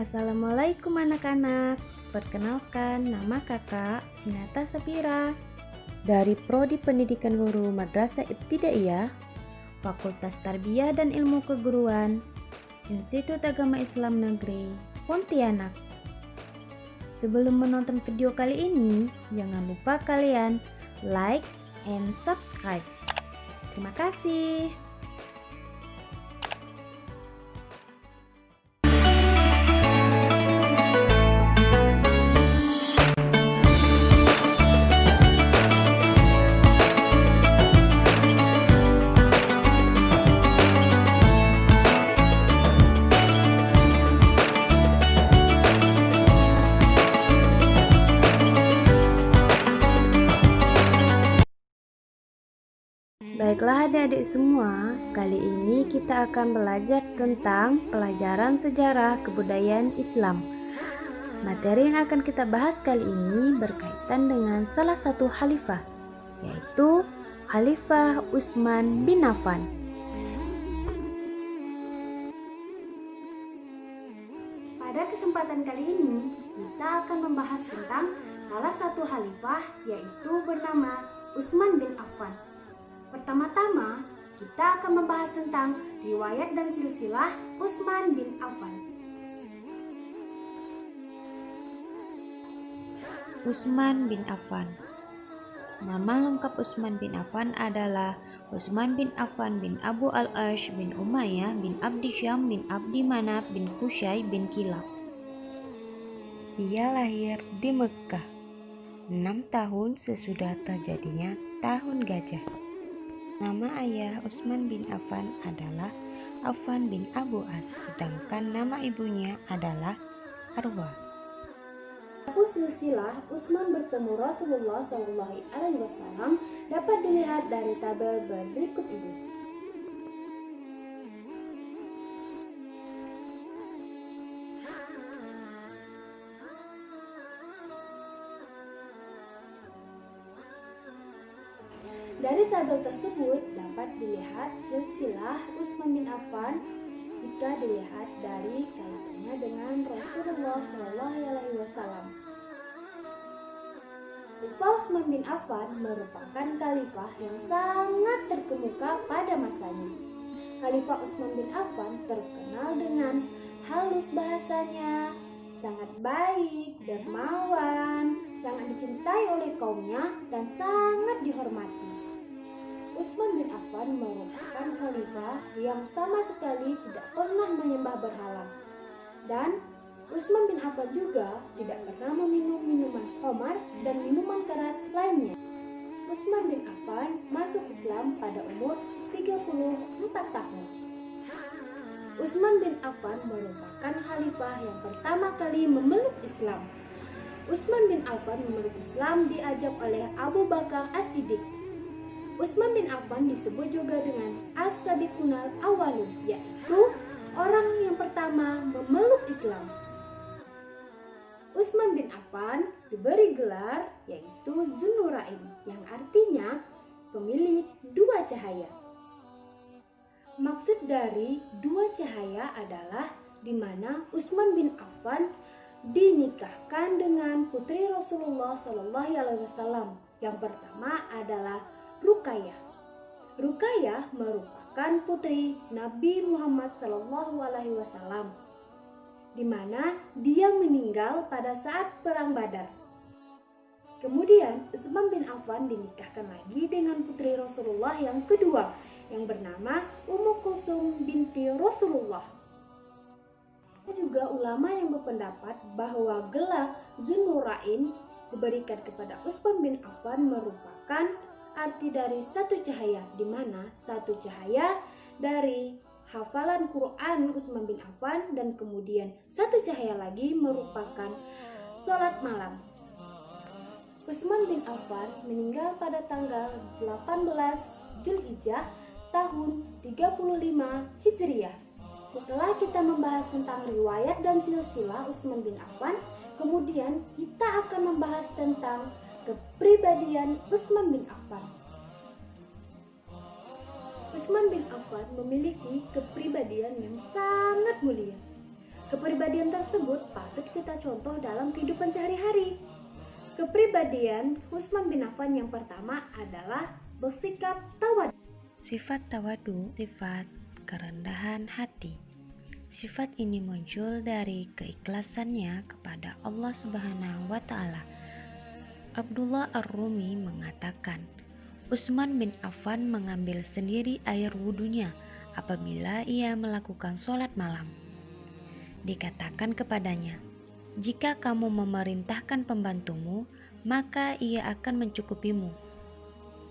Assalamualaikum anak-anak. Perkenalkan, nama kakak Hinata Sapira dari Prodi Pendidikan Guru Madrasah Ibtidaiyah, Fakultas Tarbiyah dan Ilmu Keguruan, Institut Agama Islam Negeri Pontianak. Sebelum menonton video kali ini, jangan lupa kalian like and subscribe. Terima kasih. Baiklah adik-adik semua, kali ini kita akan belajar tentang pelajaran sejarah kebudayaan Islam. Materi yang akan kita bahas kali ini berkaitan dengan salah satu khalifah, yaitu Khalifah Utsman bin Affan. Pada kesempatan kali ini, kita akan membahas tentang salah satu khalifah, yaitu bernama Utsman bin Affan. Pertama-tama, kita akan membahas tentang riwayat dan silsilah Utsman bin Affan. Utsman bin Affan. Nama lengkap Utsman bin Affan adalah Utsman bin Affan bin Abu al-Ash bin Umayyah bin Abdi Syam bin Abdi Manaf bin Qusay bin Kilab. Ia lahir di Mekkah 6 tahun sesudah terjadinya Tahun Gajah. Nama ayah Utsman bin Affan adalah Affan bin Abu As, sedangkan nama ibunya adalah Arwah. Buku silsilah Utsman bertemu Rasulullah SAW dapat dilihat dari tabel berikut ini. Dari tabel tersebut dapat dilihat silsilah Utsman bin Affan jika dilihat dari kaitannya dengan Rasulullah SAW. Khalifah Utsman bin Affan merupakan khalifah yang sangat terkemuka pada masanya. Khalifah Utsman bin Affan terkenal dengan halus bahasanya, sangat baik, dermawan, sangat dicintai oleh kaumnya, dan sangat dihormati. Utsman bin Affan merupakan khalifah yang sama sekali tidak pernah menyembah berhala. Dan Utsman bin Affan juga tidak pernah meminum minuman khamar dan minuman keras lainnya. Utsman bin Affan masuk Islam pada umur 34 tahun. Utsman bin Affan merupakan khalifah yang pertama kali memeluk Islam. Utsman bin Affan memeluk Islam diajak oleh Abu Bakar As-Siddiq. Utsman bin Affan disebut juga dengan As-Sabiqunal Awwalun, yaitu orang yang pertama memeluk Islam. Utsman bin Affan diberi gelar yaitu Zunnurain, yang artinya pemilik dua cahaya. Maksud dari dua cahaya adalah di mana Utsman bin Affan dinikahkan dengan putri Rasulullah SAW. Yang pertama adalah Ruqayyah. Ruqayyah merupakan putri Nabi Muhammad SAW, di mana dia meninggal pada saat perang Badar. Kemudian Utsman bin Affan dinikahkan lagi dengan putri Rasulullah yang kedua, yang bernama Ummu Kulsum binti Rasulullah. Ada juga ulama yang berpendapat bahwa gelar Zunnurain diberikan kepada Utsman bin Affan merupakan arti dari satu cahaya, di mana satu cahaya dari hafalan Quran Utsman bin Affan, dan kemudian satu cahaya lagi merupakan sholat malam. Utsman bin Affan meninggal pada tanggal 18 Dzulhijjah tahun 35 Hijriah. Setelah kita membahas tentang riwayat dan silsilah Utsman bin Affan, kemudian kita akan membahas tentang kepribadian Utsman bin Affan. Utsman bin Affan memiliki kepribadian yang sangat mulia. Kepribadian tersebut patut kita contoh dalam kehidupan sehari-hari. Kepribadian Utsman bin Affan yang pertama adalah bersikap tawadu. Sifat tawadu, sifat kerendahan hati. Sifat ini muncul dari keikhlasannya kepada Allah Subhanahu wa Ta'ala. Abdullah Ar-Rumi mengatakan, Utsman bin Affan mengambil sendiri air wudunya apabila ia melakukan sholat malam. Dikatakan kepadanya, jika kamu memerintahkan pembantumu, maka ia akan mencukupimu.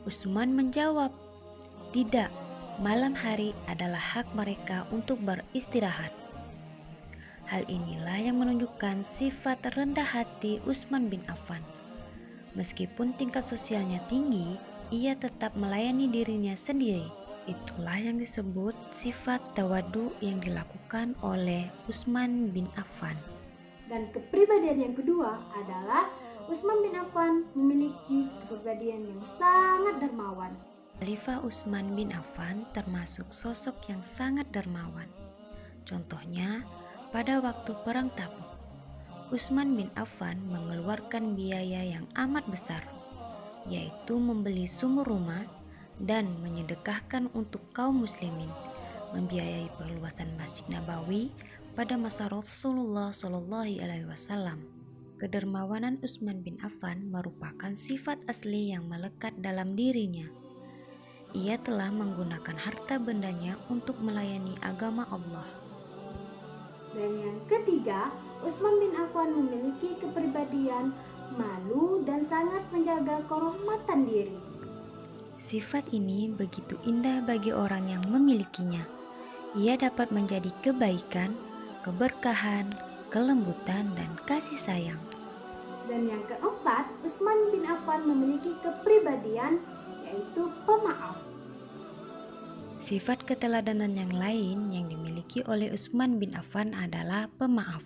Utsman menjawab, tidak, malam hari adalah hak mereka untuk beristirahat. Hal inilah yang menunjukkan sifat rendah hati Utsman bin Affan. Meskipun tingkat sosialnya tinggi, ia tetap melayani dirinya sendiri. Itulah yang disebut sifat tawadu yang dilakukan oleh Utsman bin Affan. Dan kepribadian yang kedua adalah Utsman bin Affan memiliki kepribadian yang sangat dermawan. Khalifah Utsman bin Affan termasuk sosok yang sangat dermawan. Contohnya, pada waktu Perang Tabuk, Utsman bin Affan mengeluarkan biaya yang amat besar, yaitu membeli sumur rumah dan menyedekahkan untuk kaum muslimin, membiayai perluasan Masjid Nabawi pada masa Rasulullah SAW. Kedermawanan Utsman bin Affan merupakan sifat asli yang melekat dalam dirinya. Ia telah menggunakan harta bendanya untuk melayani agama Allah. Dan yang ketiga, Utsman bin Affan memiliki kepribadian malu dan sangat menjaga kehormatan diri. Sifat ini begitu indah bagi orang yang memilikinya. Ia dapat menjadi kebaikan, keberkahan, kelembutan, dan kasih sayang. Dan yang keempat, Utsman bin Affan memiliki kepribadian yaitu pemaaf. Sifat keteladanan yang lain yang dimiliki oleh Utsman bin Affan adalah pemaaf.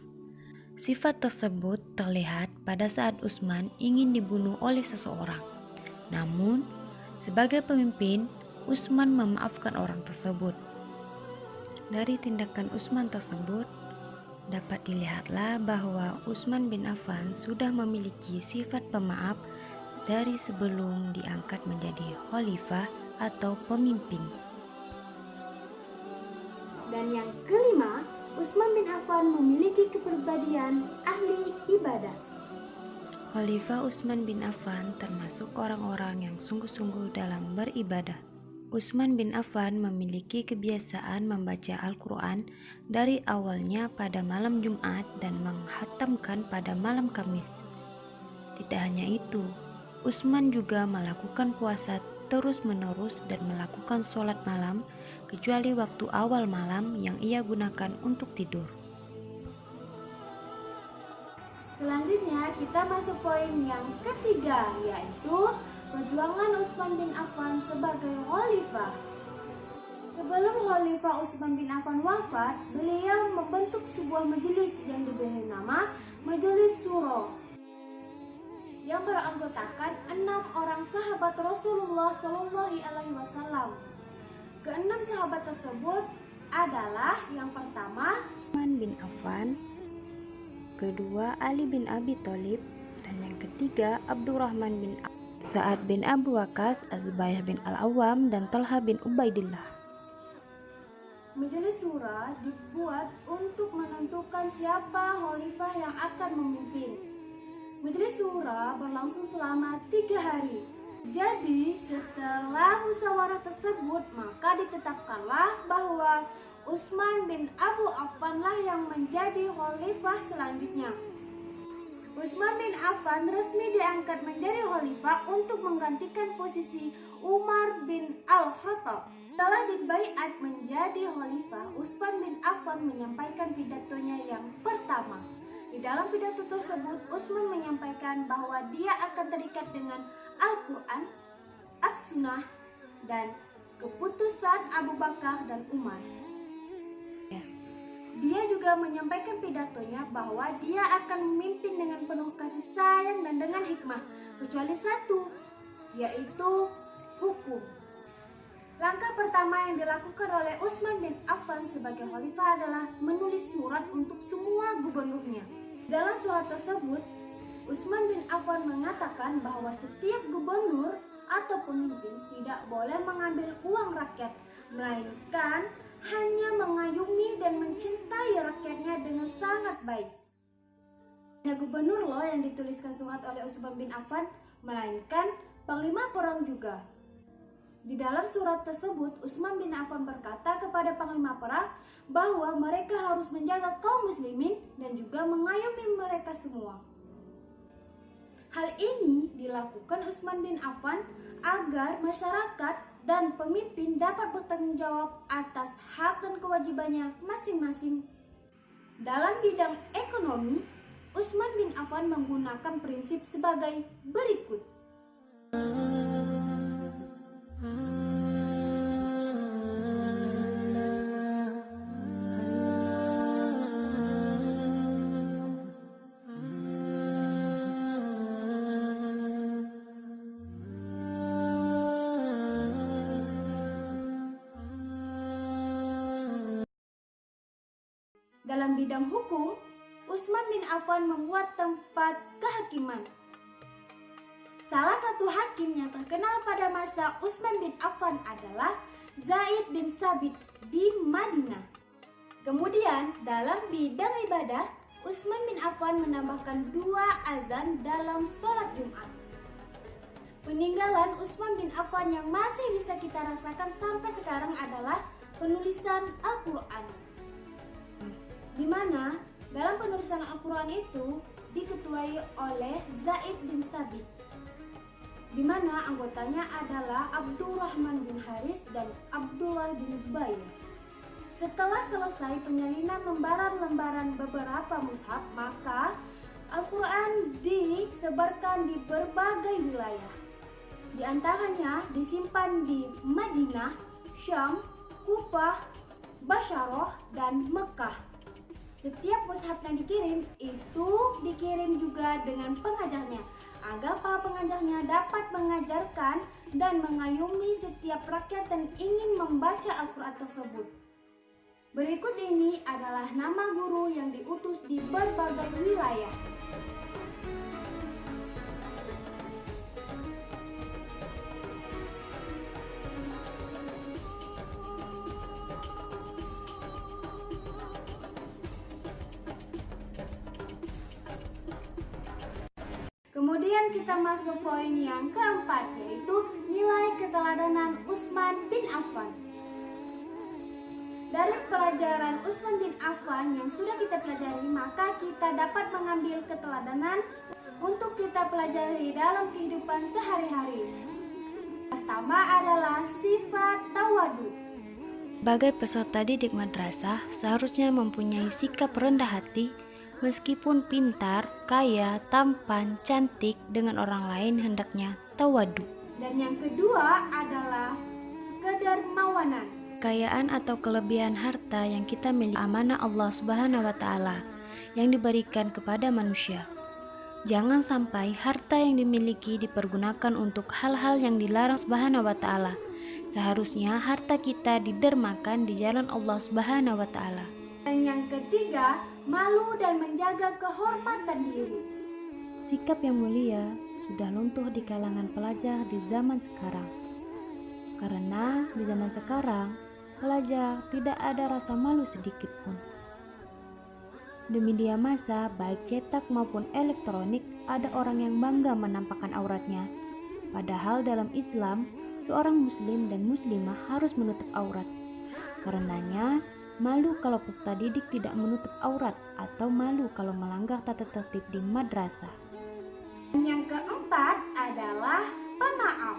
Sifat tersebut terlihat pada saat Utsman ingin dibunuh oleh seseorang. Namun, sebagai pemimpin, Utsman memaafkan orang tersebut. Dari tindakan Utsman tersebut, dapat dilihatlah bahwa Utsman bin Affan sudah memiliki sifat pemaaf dari sebelum diangkat menjadi khalifah atau pemimpin. Dan yang kelima, Utsman bin Affan memiliki kepribadian ahli ibadah. Khalifah Utsman bin Affan termasuk orang-orang yang sungguh-sungguh dalam beribadah. Utsman bin Affan memiliki kebiasaan membaca Al-Quran dari awalnya pada malam Jumat dan menghatamkan pada malam Kamis. Tidak hanya itu, Utsman juga melakukan puasa terus-menerus dan melakukan sholat malam kecuali waktu awal malam yang ia gunakan untuk tidur. Selanjutnya kita masuk poin yang ketiga, yaitu perjuangan Utsman bin Affan sebagai khalifah. Sebelum Khalifah Utsman bin Affan wafat, beliau membentuk sebuah majelis yang diberi nama Majelis Syuro yang beranggotakan 6 orang sahabat Rasulullah SAW. Keenam sahabat tersebut adalah yang pertama Utsman bin Affan, kedua Ali bin Abi Thalib, dan yang ketiga Abdurrahman bin Sa'ad bin Abu Waqqas, Az-Zubair bin Al-Awwam, dan Talha bin Ubaidillah. Majelis Syura dibuat untuk menentukan siapa khalifah yang akan memimpin. Majelis Syura berlangsung selama 3 hari. Jadi setelah musyawarah tersebut, maka ditetapkanlah bahwa Utsman bin Abu Affan lah yang menjadi khalifah selanjutnya. Utsman bin Affan resmi diangkat menjadi khalifah untuk menggantikan posisi Umar bin Al-Khattab. Setelah dibaiat menjadi khalifah, Utsman bin Affan menyampaikan pidatonya yang pertama. Di dalam pidato tersebut, Utsman menyampaikan bahwa dia akan terikat dengan Al-Quran, As-Sunnah, dan keputusan Abu Bakar dan Umar. Dia juga menyampaikan pidatonya bahwa dia akan memimpin dengan penuh kasih sayang dan dengan hikmah, kecuali satu, yaitu hukum. Langkah pertama yang dilakukan oleh Utsman bin Affan sebagai khalifah adalah menulis surat untuk semua gubernurnya. Dalam surat tersebut, Utsman bin Affan mengatakan bahwa setiap gubernur atau pemimpin tidak boleh mengambil uang rakyat, melainkan hanya mengayomi dan mencintai rakyatnya dengan sangat baik. Hanya gubernur loh yang dituliskan surat oleh Utsman bin Affan, melainkan panglima perang juga. Di dalam surat tersebut, Utsman bin Affan berkata kepada panglima perang bahwa mereka harus menjaga kaum muslimin dan juga mengayomi mereka semua. Hal ini dilakukan Utsman bin Affan agar masyarakat dan pemimpin dapat bertanggung jawab atas hak dan kewajibannya masing-masing. Dalam bidang ekonomi, Utsman bin Affan menggunakan prinsip sebagai berikut. Dalam bidang hukum, Utsman bin Affan membuat tempat kehakiman. Salah satu hakim yang terkenal pada masa Utsman bin Affan adalah Zaid bin Sabit di Madinah. Kemudian, dalam bidang ibadah, Utsman bin Affan menambahkan 2 azan dalam sholat Jumat. Peninggalan Utsman bin Affan yang masih bisa kita rasakan sampai sekarang adalah penulisan Al-Quran, di mana dalam penulisan Al-Quran itu diketuai oleh Zaid bin Sabit, di mana anggotanya adalah Abdurrahman bin Haris dan Abdullah bin Zubair. Setelah selesai penyalinan lembaran-lembaran beberapa mushaf, maka Al-Quran disebarkan di berbagai wilayah. Di antaranya disimpan di Madinah, Syam, Kufah, Basharah, dan Mekah. Setiap mushaf yang dikirim itu dikirim juga dengan pengajarnya, agar para pengajarnya dapat mengajarkan dan mengayomi setiap rakyat yang ingin membaca Al-Quran tersebut. Berikut ini adalah nama guru yang diutus di berbagai wilayah. Kemudian kita masuk poin yang keempat, yaitu nilai keteladanan Utsman bin Affan. Dari pelajaran Utsman bin Affan yang sudah kita pelajari, maka kita dapat mengambil keteladanan untuk kita pelajari dalam kehidupan sehari-hari. Pertama adalah sifat tawadu. Sebagai peserta didik madrasah, seharusnya mempunyai sikap rendah hati. Meskipun pintar, kaya, tampan, cantik, dengan orang lain hendaknya tawadu. Dan yang kedua adalah kedermawanan. Kekayaan atau kelebihan harta yang kita miliki amanah Allah Subhanahu wa Ta'ala yang diberikan kepada manusia. Jangan sampai harta yang dimiliki dipergunakan untuk hal-hal yang dilarang Subhanahu wa Ta'ala. Seharusnya harta kita didermakan di jalan Allah Subhanahu wa Ta'ala. Dan yang ketiga, malu dan menjaga kehormatan diri. Sikap yang mulia sudah luntuh di kalangan pelajar di zaman sekarang. Karena di zaman sekarang, pelajar tidak ada rasa malu sedikit pun. Di media massa, baik cetak maupun elektronik, ada orang yang bangga menampakkan auratnya. Padahal dalam Islam, seorang muslim dan muslimah harus menutup aurat. Karenanya, malu kalau peserta didik tidak menutup aurat, atau malu kalau melanggar tata tertib di madrasah. Yang keempat adalah pemaaf.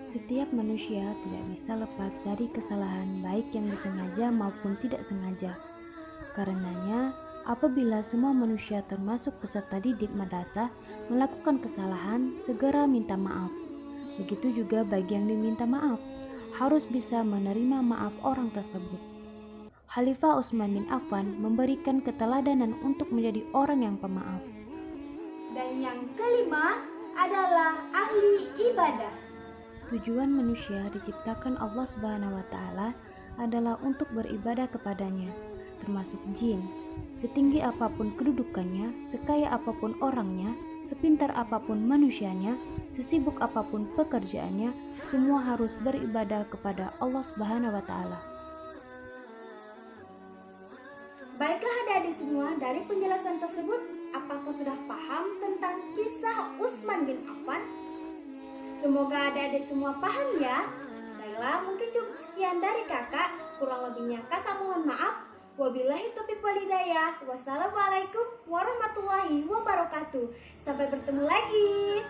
Setiap manusia tidak bisa lepas dari kesalahan, baik yang disengaja maupun tidak sengaja. Karenanya, apabila semua manusia termasuk peserta didik madrasah melakukan kesalahan, segera minta maaf. Begitu juga bagi yang diminta maaf, harus bisa menerima maaf orang tersebut. Khalifah Utsman bin Affan memberikan keteladanan untuk menjadi orang yang pemaaf. Dan yang kelima adalah ahli ibadah. Tujuan manusia diciptakan Allah Subhanahu wa taala adalah untuk beribadah kepadanya, termasuk jin. Setinggi apapun kedudukannya, sekaya apapun orangnya, sepintar apapun manusianya, sesibuk apapun pekerjaannya, semua harus beribadah kepada Allah Subhanahu wa taala. Baiklah adik-adik semua, dari penjelasan tersebut, apakah sudah paham tentang kisah Utsman bin Affan? Semoga adik-adik semua paham ya. Baiklah, mungkin cukup sekian dari kakak. Kurang lebihnya kakak mohon maaf. Wabillahi taufiq wal hidayah. Wassalamualaikum warahmatullahi wabarakatuh. Sampai bertemu lagi.